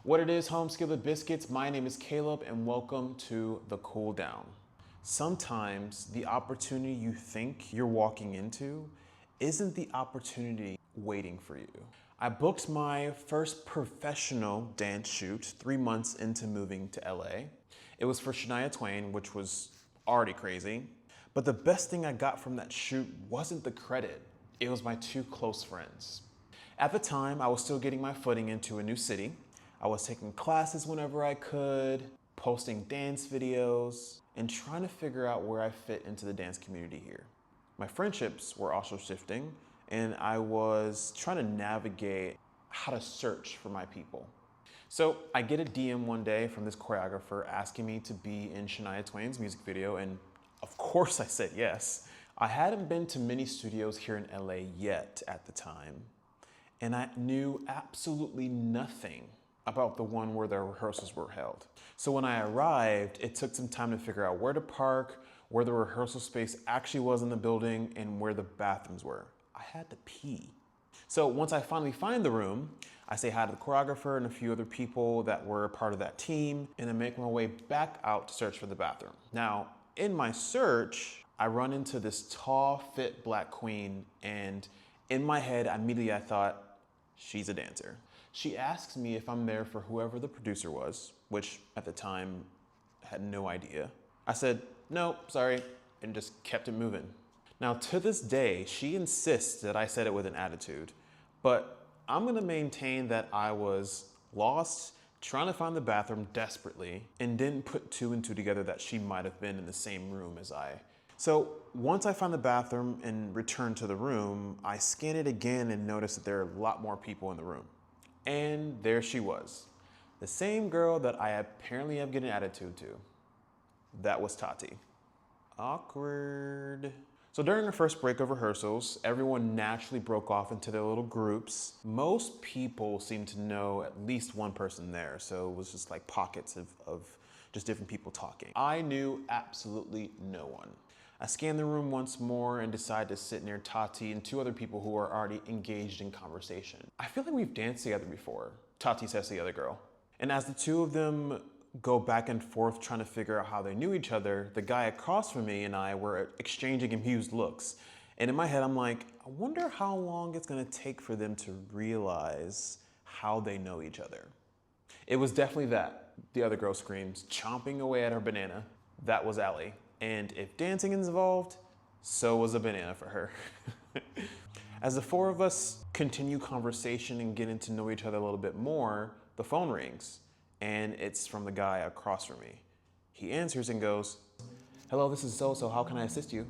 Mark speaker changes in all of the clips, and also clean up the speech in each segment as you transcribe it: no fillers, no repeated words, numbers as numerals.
Speaker 1: What it is, home skillet biscuits, my name is Caleb and welcome to the Cool Down. Sometimes the opportunity you think you're walking into isn't the opportunity waiting for you. I booked my first professional dance shoot 3 months into moving to LA. It was for Shania Twain, which was already crazy. But the best thing I got from that shoot wasn't the credit, it was my two close friends. At the time, I was still getting my footing into a new city. I was taking classes whenever I could, posting dance videos, and trying to figure out where I fit into the dance community here. My friendships were also shifting, and I was trying to navigate how to search for my people. So I get a DM one day from this choreographer asking me to be in Shania Twain's music video, and of course I said yes. I hadn't been to many studios here in LA yet at the time, and I knew absolutely nothing about the one where the rehearsals were held. So when I arrived, it took some time to figure out where to park, where the rehearsal space actually was in the building, and where the bathrooms were. I had to pee. So once I finally find the room, I say hi to the choreographer and a few other people that were a part of that team, and I make my way back out to search for the bathroom. Now, in my search, I run into this tall, fit black queen, and in my head, immediately I thought, she's a dancer. She asks me if I'm there for whoever the producer was, which at the time I had no idea. I said, no, sorry, and just kept it moving. Now to this day, she insists that I said it with an attitude, but I'm gonna maintain that I was lost, trying to find the bathroom desperately, and didn't put two and two together that she might have been in the same room as I. So once I find the bathroom and return to the room, I scan it again and notice that there are a lot more people in the room. And there she was, the same girl that I apparently have given an attitude to. That was Tati. Awkward. So during the first break of rehearsals, everyone naturally broke off into their little groups. Most people seemed to know at least one person there, so it was just like pockets of just different people talking. I knew absolutely no one. I scanned the room once more and decided to sit near Tati and two other people who are already engaged in conversation. I feel like we've danced together before, Tati says to the other girl. And as the two of them go back and forth trying to figure out how they knew each other, the guy across from me and I were exchanging amused looks. And in my head, I'm like, I wonder how long it's gonna take for them to realize how they know each other. It was definitely that, the other girl screams, chomping away at her banana. That was Allie. And if dancing is involved, so was a banana for her. As the four of us continue conversation and getting to know each other a little bit more, the phone rings, and it's from the guy across from me. He answers and goes, hello, this is so-so, how can I assist you?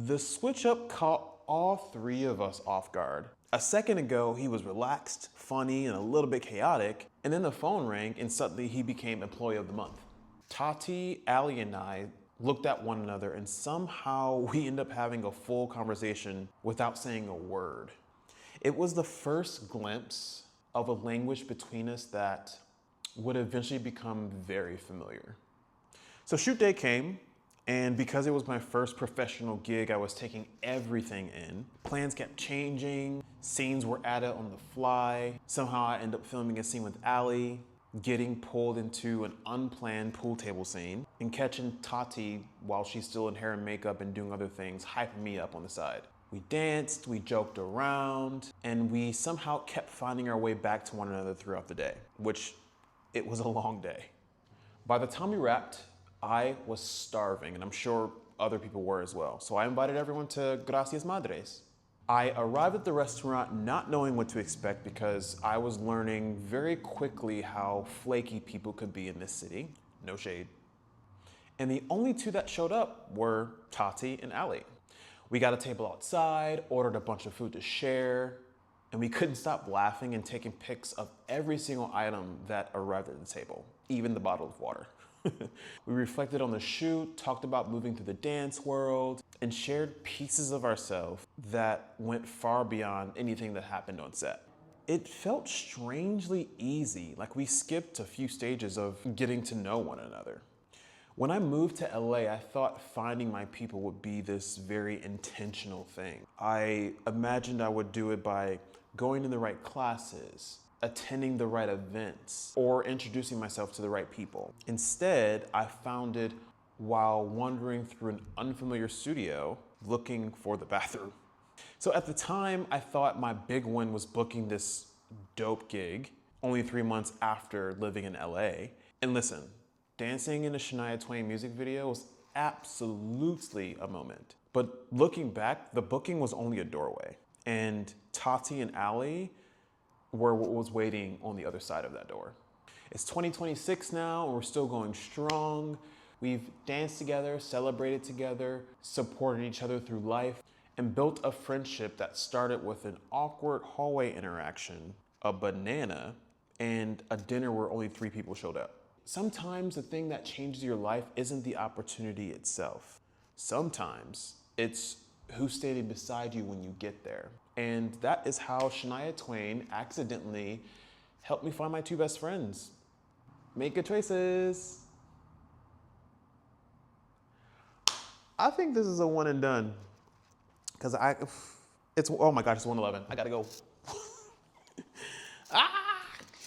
Speaker 1: The switch up caught all three of us off guard. A second ago, he was relaxed, funny, and a little bit chaotic, and then the phone rang and suddenly he became Employee of the Month. Tati, Allie, and I looked at one another and somehow we ended up having a full conversation without saying a word. It was the first glimpse of a language between us that would eventually become very familiar. So shoot day came, and because it was my first professional gig, I was taking everything in. Plans kept changing, scenes were added on the fly. Somehow I ended up filming a scene with Allie, getting pulled into an unplanned pool table scene, and catching Tati while she's still in hair and makeup and doing other things, hyping me up on the side. We danced, we joked around, and we somehow kept finding our way back to one another throughout the day, which it was a long day. By the time we wrapped, I was starving, and I'm sure other people were as well. So I invited everyone to Gracias Madres. I arrived at the restaurant not knowing what to expect because I was learning very quickly how flaky people could be in this city. No shade. And the only two that showed up were Tati and Allie. We got a table outside, ordered a bunch of food to share, and we couldn't stop laughing and taking pics of every single item that arrived at the table, even the bottle of water. We reflected on the shoot, talked about moving to the dance world, and shared pieces of ourselves that went far beyond anything that happened on set. It felt strangely easy, like we skipped a few stages of getting to know one another. When I moved to LA, I thought finding my people would be this very intentional thing. I imagined I would do it by going to the right classes, attending the right events or introducing myself to the right people. Instead, I found it while wandering through an unfamiliar studio looking for the bathroom. So at the time, I thought my big win was booking this dope gig only 3 months after living in LA. And listen, dancing in a Shania Twain music video was absolutely a moment. But looking back, the booking was only a doorway. And Tati and Ali were what was waiting on the other side of that door. It's 2026 now, and we're still going strong. We've danced together, celebrated together, supported each other through life, and built a friendship that started with an awkward hallway interaction, a banana, and a dinner where only 3 people showed up. Sometimes the thing that changes your life isn't the opportunity itself. Sometimes it's who's standing beside you when you get there. And that is how Shania Twain accidentally helped me find my 2 best friends. Make good choices. I think this is a one and done. Because oh my gosh, it's 1:11. I gotta go.